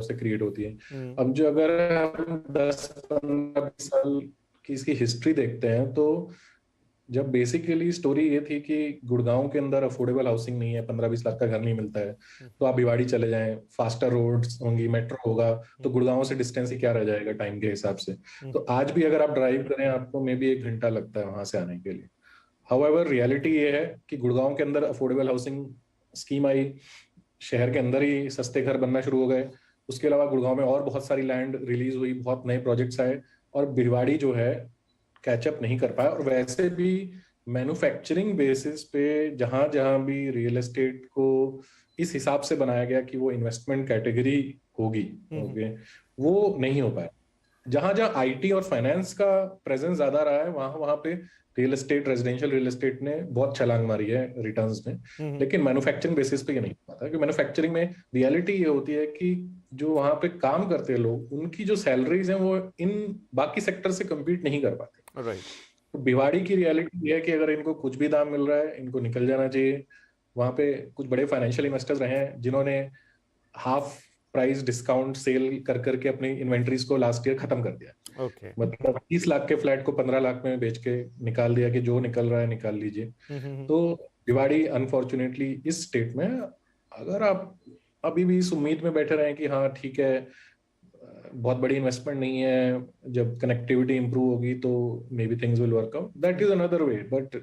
से क्रिएट होती है। हम्म। अब जो अगर हम 10-15-20 साल की इसकी हिस्ट्री देखते हैं, तो जब बेसिकली स्टोरी ये थी कि गुड़गांव के अंदर अफोर्डेबल हाउसिंग नहीं है, 15-20 लाख का घर नहीं मिलता है, तो आप भिवाड़ी चले जाएं, फास्टर रोड्स होंगी, मेट्रो होगा, तो गुड़गांव से डिस्टेंस ही क्या रह जाएगा टाइम के हिसाब से। तो आज भी अगर आप ड्राइव करें, आपको मे बी 1 घंटा लगता है वहां से आने के लिए। हाउएवर रियलिटी ये है कि गुड़गांव के अंदर अफोर्डेबल हाउसिंग स्कीम आई, शहर के अंदर ही सस्ते घर बनना शुरू हो गए। उसके अलावा गुड़गांव में और बहुत सारी लैंड रिलीज हुई, बहुत नए प्रोजेक्ट्स आए, और भिवाड़ी जो है कैचअप नहीं कर पाया। और वैसे भी मैन्युफैक्चरिंग बेसिस पे जहां जहां भी रियल एस्टेट को इस हिसाब से बनाया गया कि वो इन्वेस्टमेंट कैटेगरी होगी, ओके, वो नहीं हो पाया। जहां जहां आईटी और फाइनेंस का प्रेजेंस ज्यादा रहा है, वहां वहां पे real estate, residential real estate ने बहुत छलांग मारी है रिटर्न्स में। लेकिन मैन्युफैक्चरिंग बेसिस पे ये नहीं हो पाता, क्योंकि मैन्युफैक्चरिंग में रियलिटी ये होती है कि जो वहां पे काम करते हैं लोग, उनकी जो सैलरीज हैं वो इन बाकी सेक्टर से कम्पीट नहीं कर पाते। राइट। तो भिवाड़ी की रियलिटी ये है कि अगर इनको कुछ भी दाम मिल रहा है, इनको निकल जाना चाहिए। वहां पे कुछ बड़े फाइनेंशियल इन्वेस्टर्स रहे हैं जिन्होंने हाफ प्राइस डिस्काउंट सेल कर करके अपनी इन्वेंट्रीज को लास्ट ईयर खत्म कर दिया। ओके। मतलब 30 लाख के फ्लैट को 15 लाख में बेच के निकाल दिया कि जो निकल रहा है निकाल लीजिए। तो भिवाड़ी अनफॉर्चुनेटली इस स्टेट में, अगर आप अभी भी इस उम्मीद में बैठे रहे कि हाँ ठीक है, बहुत बड़ी इन्वेस्टमेंट नहीं है, जब कनेक्टिविटी इंप्रूव होगी तो may be things will work out, that is another way, but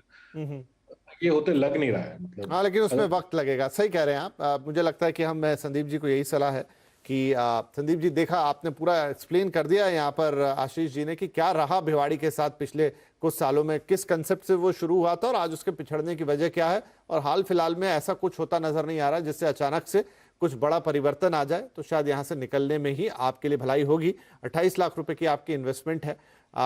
ये होते लग नहीं रहा है। मतलब हाँ, लेकिन उसमें वक्त लगेगा। सही कह रहे हैं आप। मुझे लगता है कि हम संदीप जी को यही सलाह है कि संदीप जी, देखा आपने पूरा एक्सप्लेन कर दिया यहाँ पर आशीष जी ने कि क्या रहा भिवाड़ी के साथ पिछले कुछ सालों में, किस कंसेप्ट से वो शुरू हुआ था और आज उसके पिछड़ने की वजह क्या है, और हाल फिलहाल में ऐसा कुछ होता नजर नहीं आ रहा जिससे अचानक से कुछ बड़ा परिवर्तन आ जाए। तो शायद यहाँ से निकलने में ही आपके लिए भलाई होगी। 28 लाख रुपए की आपकी इन्वेस्टमेंट है,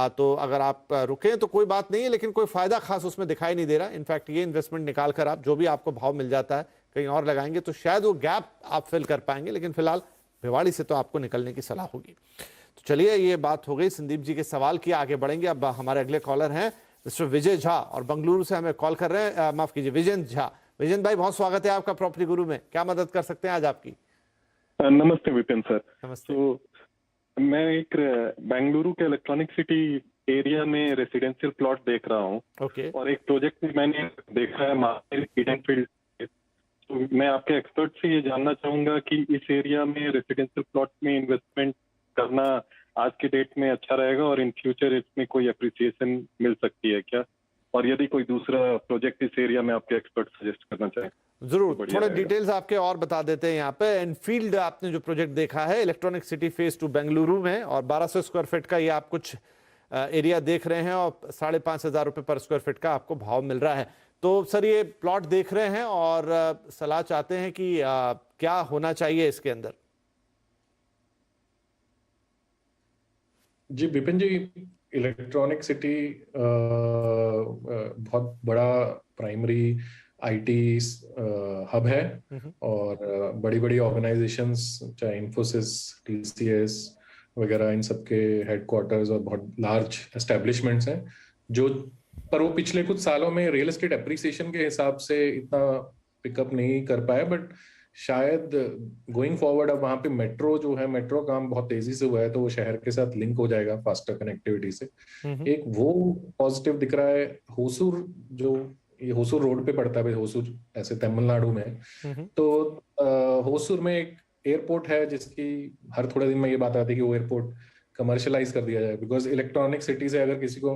तो अगर आप रुकें तो कोई बात नहीं है, लेकिन कोई फायदा खास उसमें दिखाई नहीं दे रहा। इनफैक्ट ये इन्वेस्टमेंट निकाल कर आप जो भी आपको भाव मिल जाता है कहीं और लगाएंगे तो शायद वो गैप आप फिल कर पाएंगे, लेकिन फिलहाल भिवाड़ी से तो आपको निकलने की सलाह होगी। तो चलिए, ये बात हो गई संदीप जी के सवाल की। आगे बढ़ेंगे। अब हमारे अगले कॉलर हैं मिस्टर विजय झा, और बेंगलुरु से हमें कॉल कर रहे हैं, माफ कीजिए, विजेंद्र झा। विजेंद्र भाई, बहुत स्वागत है आपका प्रॉपर्टी गुरु में। क्या मदद कर सकते हैं आज आपकी? नमस्ते विपिन सर। नमस्ते। तो मैं एक बेंगलुरु के इलेक्ट्रॉनिक सिटी एरिया में रेसिडेंशियल प्लॉट देख रहा हूँ। ओके। और एक प्रोजेक्ट भी मैंने देखा है मार्केट ईडन फील्ड। तो मैं आपके एक्सपर्ट से ये जानना चाहूंगा कि इस एरिया में रेसिडेंशियल प्लॉट में इन्वेस्टमेंट करना आज के डेट में अच्छा रहेगा, और इन फ्यूचर इसमें कोई अप्रिसिएशन मिल सकती है क्या? और यदि कोई दूसरा प्रोजेक्ट इस एरिया में आपके एक्सपर्ट सजेस्ट करना चाहें? जरूर, थोड़े डिटेल्स आपके और बता देते हैं। यहाँ पे एनफील्ड आपने जो प्रोजेक्ट देखा है इलेक्ट्रॉनिक सिटी फेज 2 बेंगलुरु में, और 1200 स्क्वायर फीट का ये आप कुछ एरिया देख रहे हैं, और 5,500 रुपए पर स्क्वायर फीट का आपको भाव मिल रहा है। तो सर, ये प्लॉट देख रहे हैं और सलाह चाहते हैं कि क्या होना चाहिए इसके अंदर? जी विपिन जी, इलेक्ट्रॉनिक सिटी बहुत बड़ा प्राइमरी आईटी हब है, और बड़ी बड़ी ऑर्गेनाइजेशंस, चाहे इन्फोसिस, टीसीएस वगैरह, इन सब के हेडक्वार्टर्स और बहुत लार्ज एस्टेब्लिशमेंट्स हैं जो, पर वो पिछले कुछ सालों में रियल एस्टेट एप्रिसिएशन के हिसाब से इतना पिकअप नहीं कर पाया। बट शायद गोइंग फॉरवर्ड अब वहां पे मेट्रो जो है, मेट्रो काम बहुत तेजी से हुआ है, तो वो शहर के साथ लिंक हो जाएगा फास्टर कनेक्टिविटी से। एक वो पॉजिटिव दिख रहा है। होसूर, जो ये होसूर रोड पे पड़ता है भाई, होसूर ऐसे तमिलनाडु में, तो होसूर में एक एयरपोर्ट है जिसकी हर थोड़े दिन में ये बात आती है कि वो एयरपोर्ट कमर्शलाइज कर दिया जाए, बिकॉज इलेक्ट्रॉनिक सिटी से अगर किसी को